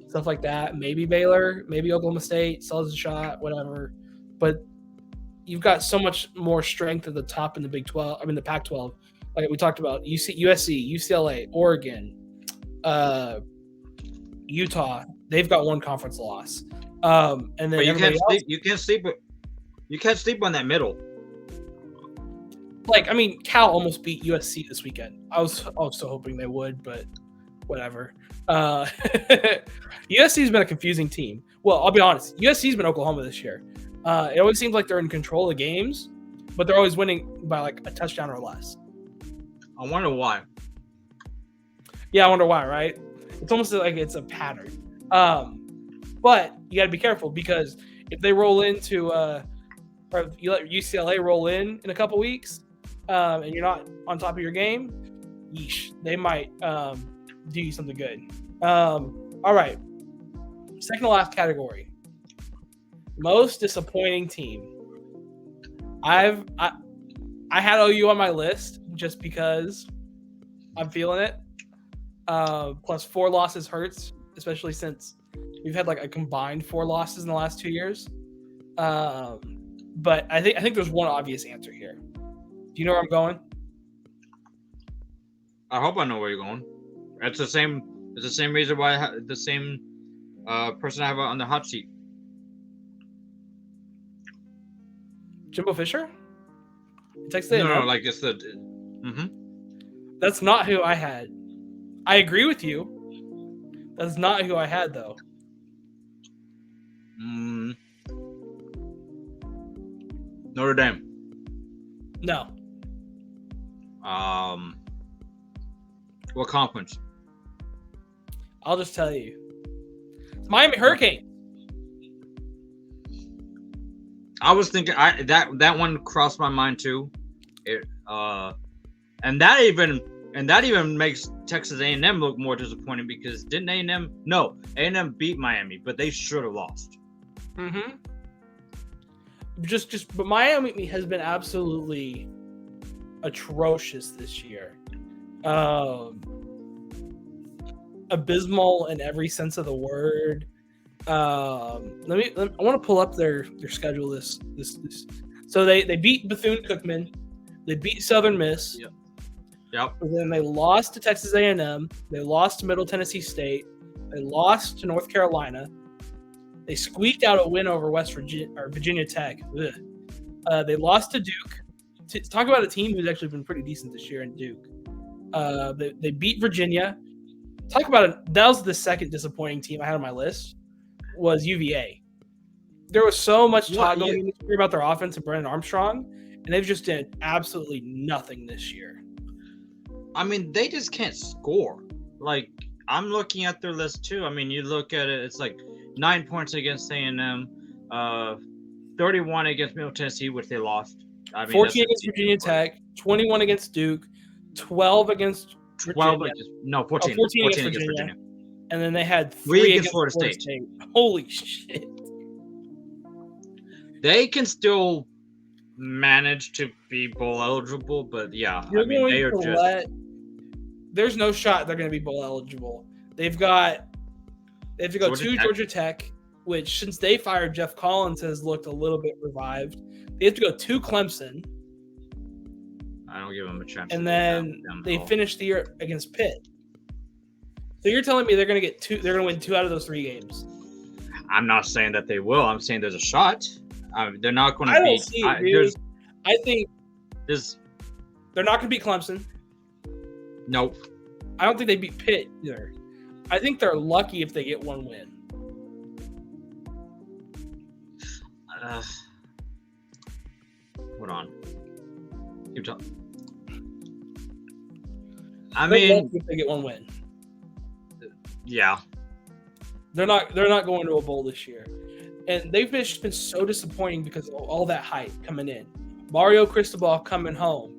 stuff like that. Maybe Baylor, maybe Oklahoma State, still has a shot, whatever. But you've got so much more strength at the top in the Big 12. I mean, the Pac-12. Like we talked about, USC, UCLA, Oregon, Utah. They've got one conference loss. And then but you can't sleep on that middle. Cal almost beat USC this weekend. I was so hoping they would, but whatever. USC's been a confusing team. Well, I'll be honest. USC's been Oklahoma this year. It always seems like they're in control of games, but they're always winning by like a touchdown or less. I wonder why. Yeah, I wonder why, right? It's almost like it's a pattern. But you got to be careful because if they roll into, or if you let UCLA roll in a couple weeks, and you're not on top of your game, yeesh, they might do you something good. All right. Second to last category. Most disappointing team. I had OU on my list just because I'm feeling it. Plus 4 losses hurts, especially since we've had like a combined 4 losses in the last 2 years. But I think there's one obvious answer here. Do you know where I'm going? I hope I know where you're going. It's the same reason why the same person I have on the hot seat. Jimbo Fisher? Texas No, A&M? like it's the. That's not who I had. I agree with you. That's not who I had, though. Notre Dame. No. What conference? I'll just tell you. It's Miami Hurricane. I was thinking that one crossed my mind too. And that even makes Texas A&M look more disappointing because didn't A&M? No, A&M beat Miami, but they should have lost. Mm-hmm. But Miami has been absolutely atrocious this year. Abysmal in every sense of the word. I want to pull up their schedule. This. So they beat Bethune-Cookman, they beat Southern Miss. Yep. And then they lost to Texas A&M. They lost to Middle Tennessee State. They lost to North Carolina. They squeaked out a win over Virginia Tech. They lost to Duke. Talk about a team who's actually been pretty decent this year in Duke. They beat Virginia. Talk about it. That was the second disappointing team I had on my list. Was UVA. There was so much talk going this year about their offense and Brennan Armstrong, and they've just done absolutely nothing this year. I mean, they just can't score. Like, I'm looking at their list too. I mean, you look at it, it's like 9 points against A&M, 31 against Middle Tennessee, which they lost. 14 against Virginia Tech, 21 against Duke, 12 against Virginia. 14 against Virginia. And then they had 3 against Florida State. Holy shit. They can still manage to be bowl eligible, but yeah, there's no shot they're going to be bowl eligible. They have to go to Georgia Tech, which since they fired Jeff Collins has looked a little bit revived. They have to go to Clemson. I don't give them a chance. And then they finished the year against Pitt. So you're telling me they're going to win 2 out of those 3 games? I'm not saying that they will. I'm saying there's a shot. They're not going to beat. I don't see it, dude. I think they're not going to beat Clemson. Nope. I don't think they beat Pitt either. I think they're lucky if they get 1 win. Hold on. Keep talking. If they get 1 win. Yeah. They're not going to a bowl this year. And they've been so disappointing because of all that hype coming in. Mario Cristobal coming home.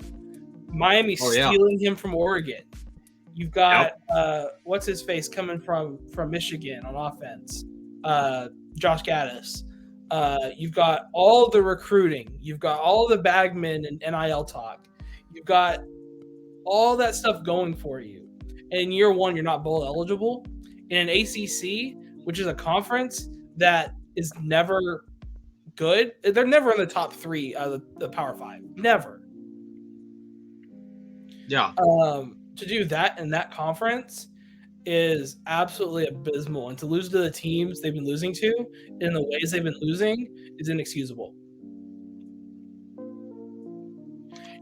Miami stealing him from Oregon. You've got what's his face coming from Michigan on offense. Josh Gaddis. You've got all the recruiting. You've got all the bagmen and NIL talk. You've got all that stuff going for you. And in year 1, you're not bowl eligible. In an ACC, which is a conference that is never good. They're never in the top 3 out of the Power 5. Never. Yeah. To do that in that conference is absolutely abysmal. And to lose to the teams they've been losing to in the ways they've been losing is inexcusable.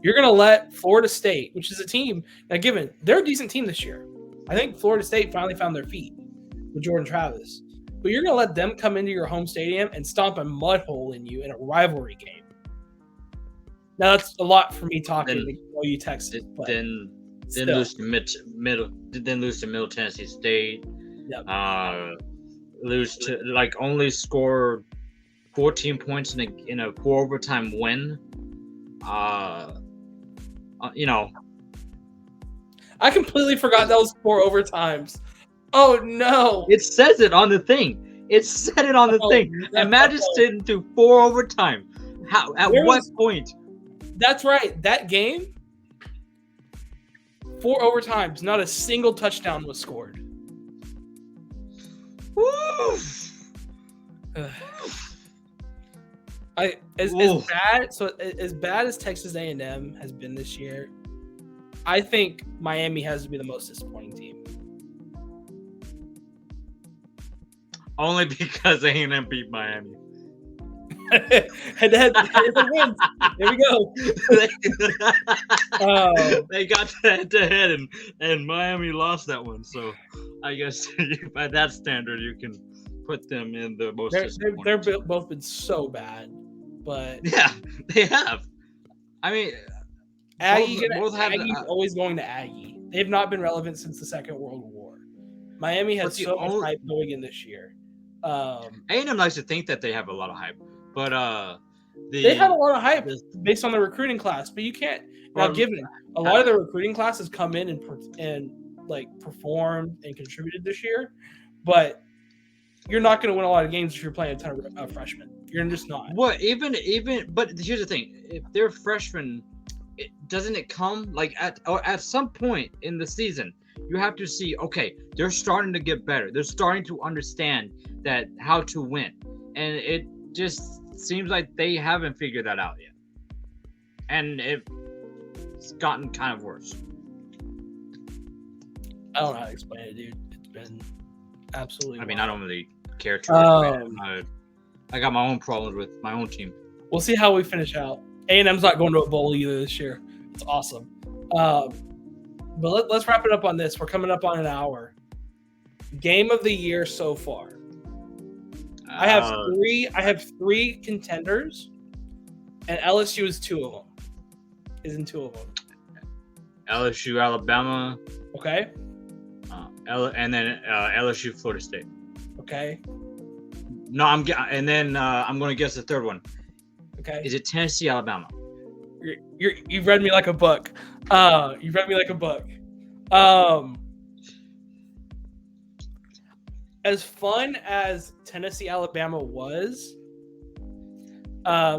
You're going to let Florida State, which is a team, now given, they're a decent team this year. I think Florida State finally found their feet with Jordan Travis. but you're going to let them come into your home stadium and stomp a mud hole in you in a rivalry game. Now that's a lot for me talking to you Texas, but then still. lose to Middle Tennessee State. Yep. Lose to only score 14 points in a 4 overtime win. You know, I completely forgot that was 4 overtimes. Oh no! It says it on the thing. It said it on the thing. No. And Magic didn't do 4 overtime. How? At what point? That's right. That game, 4 overtimes. Not a single touchdown was scored. Woo! As bad as Texas A&M has been this year, I think Miami has to be the most disappointing team. Only because A&M beat Miami. Head-to-head wins. There we go. They got head-to-head, and Miami lost that one. So I guess by that standard, you can put them in the most. They're both been so bad, but yeah, they have. I mean, Aggie's always going to Aggie. They've not been relevant since the Second World War. Miami has so much hype going in this year. A&M likes to think that they have a lot of hype, but they have a lot of hype based on the recruiting class. But you can't given a lot of the recruiting classes come in and performed and contributed this year, but you're not going to win a lot of games if you're playing a ton of freshmen. You're just not. Well, but here's the thing: if they're freshmen, doesn't it come at some point in the season? You have to see, okay, they're starting to get better. They're starting to understand that how to win. And it just seems like they haven't figured that out yet. And it's gotten kind of worse. I don't know how to explain it, dude. It's been absolutely I don't really care too much. I got my own problems with my own team. We'll see how we finish out. A&M's not going to a bowl either this year. It's awesome. But let's wrap it up on this. We're coming up on an hour. Game of the year so far. I have three contenders, and LSU is two of them. LSU, Alabama. Okay. And then LSU, Florida State. Okay. No, I'm going to guess the third one. Okay. Is it Tennessee, Alabama? You've read me like a book. As fun as Tennessee, Alabama was,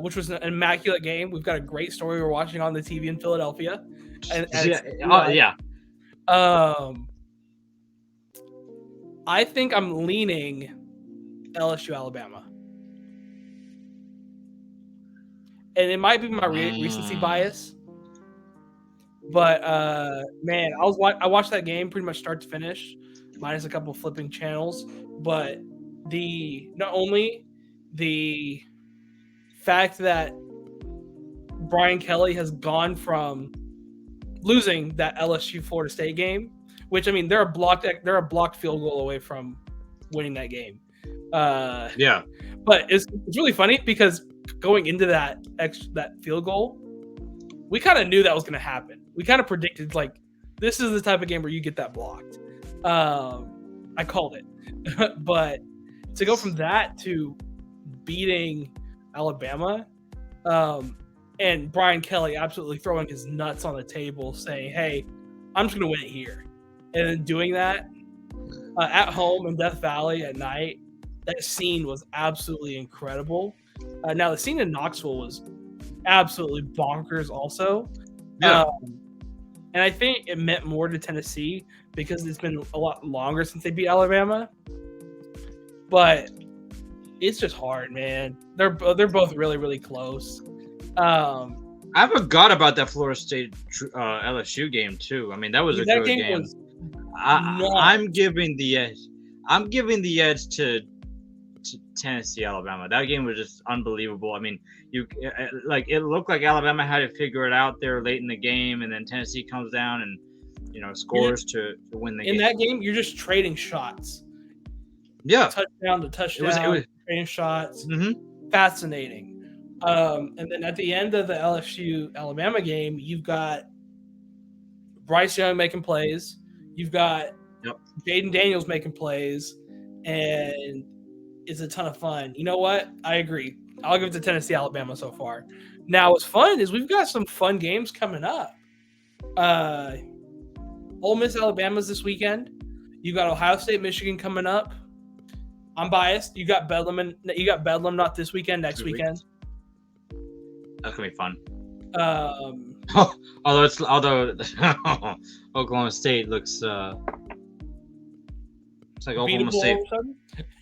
which was an immaculate game. We've got a great story we're watching on the TV in Philadelphia. Yeah. I think I'm leaning LSU, Alabama. And it might be my recency bias. But, man, I watched that game pretty much start to finish, minus a couple flipping channels. But not only the fact that Brian Kelly has gone from losing that LSU Florida State game, which, I mean, they're a blocked field goal away from winning that game. Yeah. But it's really funny because going into that field goal, we kind of knew that was going to happen. We kind of predicted, this is the type of game where you get that blocked. I called it. But to go from that to beating Alabama, and Brian Kelly absolutely throwing his nuts on the table saying, hey, I'm just going to win it here. And then doing that at home in Death Valley at night, that scene was absolutely incredible. Now, the scene in Knoxville was absolutely bonkers also. Yeah. And I think it meant more to Tennessee because it's been a lot longer since they beat Alabama. But it's just hard, man. They're both really, really close. I forgot about that Florida State LSU game too. I mean, that was a good game. I'm giving the edge. I'm giving the edge to Tennessee, Alabama. That game was just unbelievable. I mean, it looked like Alabama had to figure it out there late in the game, and then Tennessee comes down and scores to win the game. In that game, you're just trading shots. Yeah, touchdown to it touchdown, was. training shots. Mm-hmm. Fascinating. And then at the end of the LSU Alabama game, you've got Bryce Young making plays. You've got Yep. Jaden Daniels making plays, and it's a ton of fun. You know what? I agree. I'll give it to Tennessee, Alabama so far. Now, what's fun is we've got some fun games coming up. Ole Miss, Alabama's this weekend. You got Ohio State, Michigan coming up. I'm biased. You got Bedlam, not this weekend, next weekend. That's gonna be fun. Um, Oklahoma State looks it's like Oklahoma beatable State. all of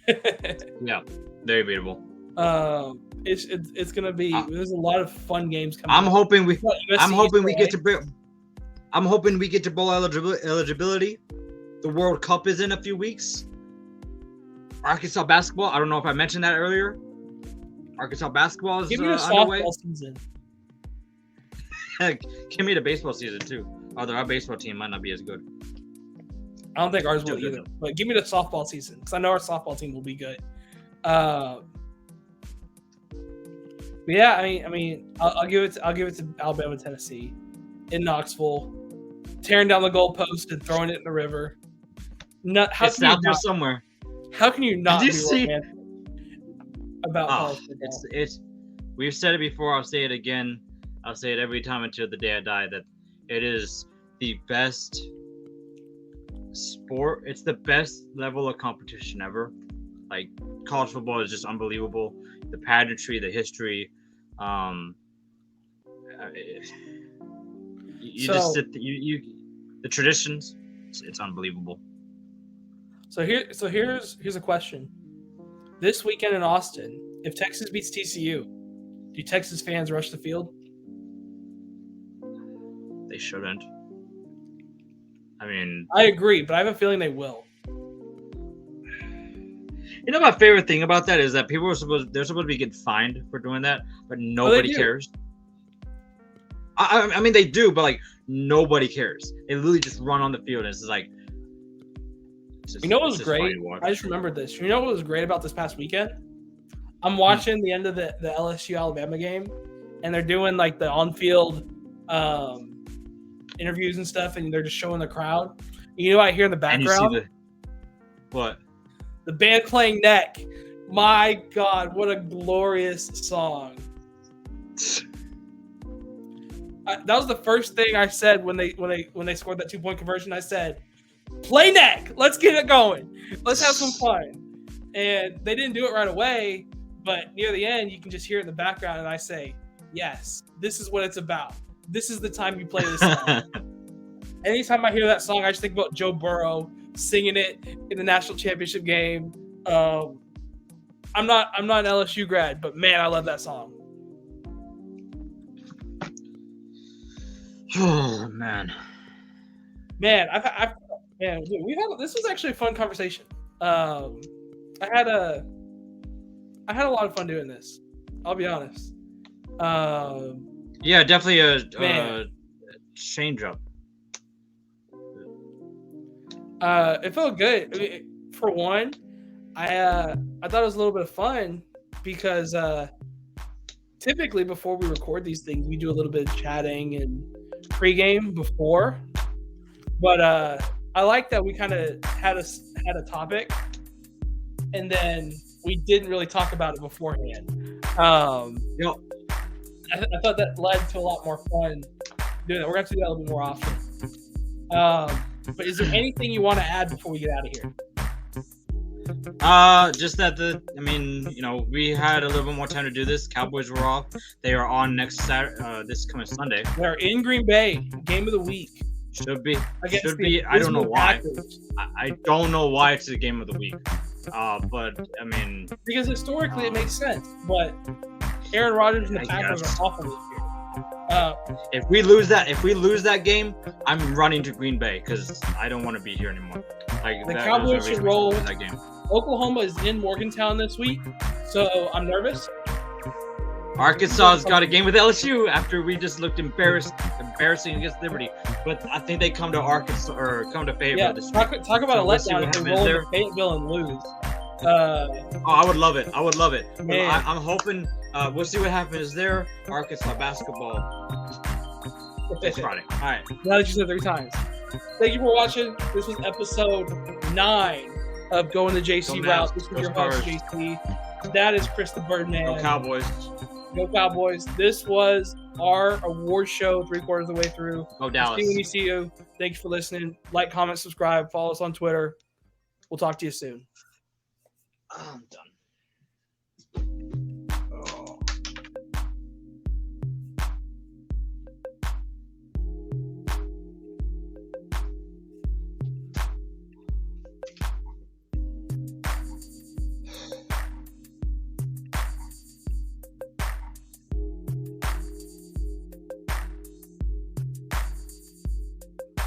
a sudden. Yeah, very beatable. It's gonna be. There's a lot of fun games coming. I'm hoping we. USC I'm hoping we East get to. I'm hoping we get to bowl eligibility. The World Cup is in a few weeks. Arkansas basketball. I don't know if I mentioned that earlier. Arkansas basketball is Give me the underway. softball season. Give me the baseball season too. Although our baseball team might not be as good. I don't think ours will Still either. good. But give me the softball season because I know our softball team will be good. But yeah, I mean, I'll give it to Alabama, Tennessee, in Knoxville, tearing down the goalpost and throwing it in the river. It's out there somewhere. How can you not Did you be see- romantic about college football? It's. We've said it before. I'll say it again. I'll say it every time until the day I die. That it is the best sport. It's the best level of competition ever. Like college football is just unbelievable. The pageantry, the history. The traditions. It's unbelievable. So here's a question. This weekend in Austin, if Texas beats TCU, do Texas fans rush the field? They shouldn't. I mean, I agree, but I have a feeling they will. you know, my favorite thing about that is that they're supposed to be getting fined for doing that, but nobody do. cares. I mean, they do, but like nobody cares. They literally just run on the field, and it's just like. You know what was great? I just remembered this. You know what was great about this past weekend? I'm watching the end of the LSU Alabama game, and they're doing like the on-field interviews and stuff, and they're just showing the crowd. You know what I hear in the background? And you see what? The band playing Neck. My God, what a glorious song! That was the first thing I said when they scored that 2-point conversion. I said, "Play Neck. Let's get it going. Let's have some fun." And they didn't do it right away, but near the end, you can just hear it in the background, and I say, "Yes, this is what it's about. This is the time you play this song." Anytime I hear that song, I just think about Joe Burrow singing it in the national championship game. I'm not an LSU grad, but man, I love that song. Oh man, this was actually a fun conversation. I had a lot of fun doing this. I'll be honest. yeah, definitely a change up. It felt good. I mean, for one, I thought it was a little bit of fun because typically before we record these things, we do a little bit of chatting and pregame before. But I like that we kind of had a topic, and then we didn't really talk about it beforehand. I thought that led to a lot more fun doing that. We're gonna have to do that a little bit more often. But is there anything you want to add before we get out of here? Just that we had a little bit more time to do this. Cowboys were off. They are on next Saturday, this coming Sunday. They're in Green Bay, game of the week. Should be. Against the I don't know why. Packers. I don't know why it's the game of the week. But I mean, because historically it makes sense. But Aaron Rodgers and the Packers are awful this year. If we lose that game, I'm running to Green Bay because I don't want to be here anymore. Like the Cowboys should roll. That game. Oklahoma is in Morgantown this week, so I'm nervous. Arkansas's got a game with LSU after we just looked embarrassing against Liberty. But I think they come to Arkansas or come to Fayetteville this week. Talk about a letdown if they roll there. into Fayetteville and lose. I would love it. I would love it. Man. I'm hoping we'll see what happens there. Arkansas basketball this Friday. All right. Now that you said 3 times. Thank you for watching. This was episode 9 of Going the JC Go Route. Mavs. This was Go your host, Stars. JC. That is Chris the Birdman. Go Cowboys. Go Cowboys. This was our award show 3/4 of the way through. Go See Dallas. you when you see you. Thanks for listening. Like, comment, subscribe. Follow us on Twitter. We'll talk to you soon. I'm done.